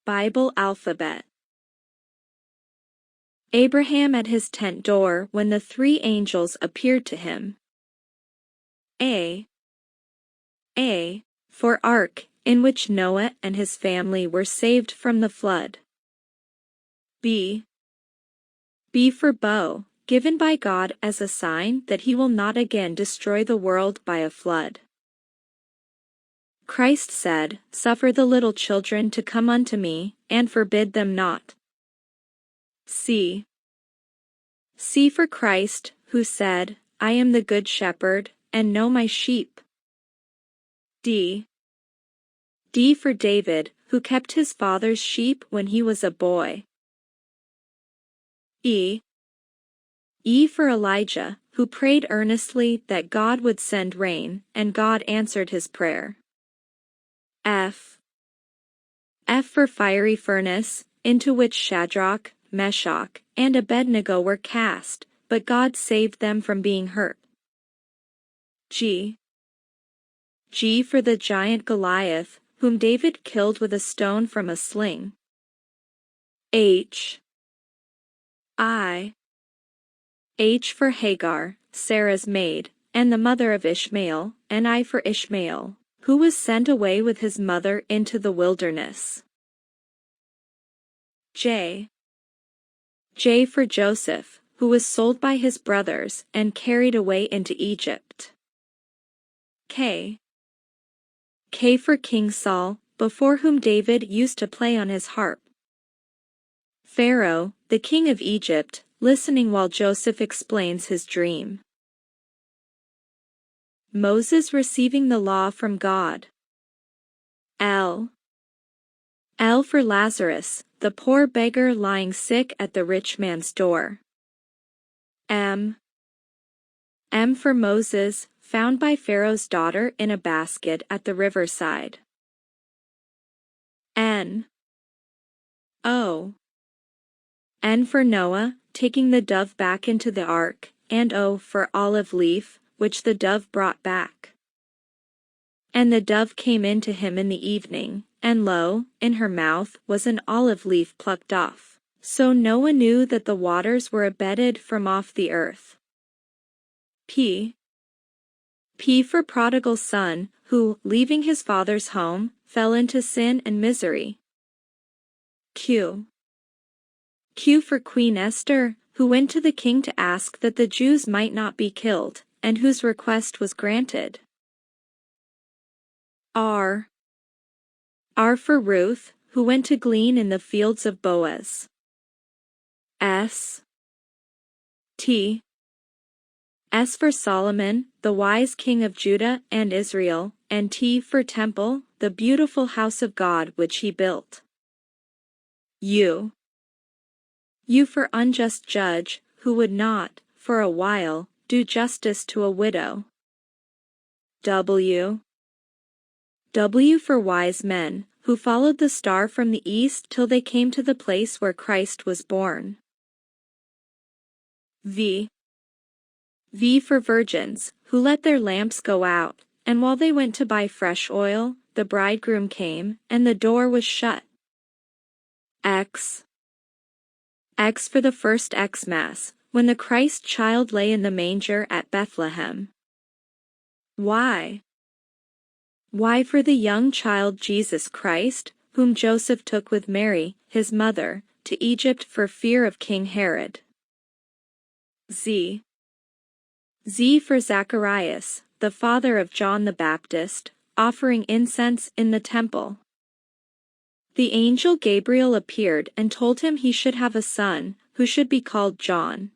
Bible alphabet. Abraham at his tent door when the three angels appeared to him. A. For ark, in which Noah and his family were saved from the flood. B. For bow, given by God as a sign that he will not again destroy the world by a flood. Christ said, "Suffer the little children to come unto me, and forbid them not." C. For Christ, who said, "I am the good shepherd, and know my sheep." D. For David, who kept his father's sheep when he was a boy. E. For Elijah, who prayed earnestly that God would send rain, and God answered his prayer. F. For fiery furnace, into which Shadrach, Meshach, and Abednego were cast, but God saved them from being hurt. G. For the giant Goliath, whom David killed with a stone from a sling. H. For Hagar, Sarah's maid, and the mother of Ishmael, and I for Ishmael, who was sent away with his mother into the wilderness. J. For Joseph, who was sold by his brothers and carried away into Egypt. K. For King Saul, before whom David used to play on his harp. Pharaoh, the king of Egypt, listening while Joseph explains his dream. Moses receiving the law from God. L. For Lazarus, the poor beggar lying sick at the rich man's door. M. For Moses, found by Pharaoh's daughter in a basket at the riverside. N. For Noah, taking the dove back into the ark, and O for olive leaf, which the dove brought back. And the dove came in to him in the evening, and lo, in her mouth was an olive leaf plucked off. So Noah knew that the waters were abated from off the earth. P. For prodigal son, who, leaving his father's home, fell into sin and misery. Q. For Queen Esther, who went to the king to ask that the Jews might not be killed, and whose request was granted. R. For Ruth, who went to glean in the fields of Boaz. S. For Solomon, the wise king of Judah and Israel, and T for temple, the beautiful house of God which he built. U. For unjust judge, who would not, for a while, do justice to a widow. W. For wise men, who followed the star from the east till they came to the place where Christ was born. V. For virgins, who let their lamps go out, and while they went to buy fresh oil, the bridegroom came, and the door was shut. X. For the first Xmas, when the Christ child lay in the manger at Bethlehem. Y. For the young child Jesus Christ, whom Joseph took with Mary, his mother, to Egypt for fear of King Herod. Z. For Zacharias, the father of John the Baptist, offering incense in the temple. The angel Gabriel appeared and told him he should have a son, who should be called John.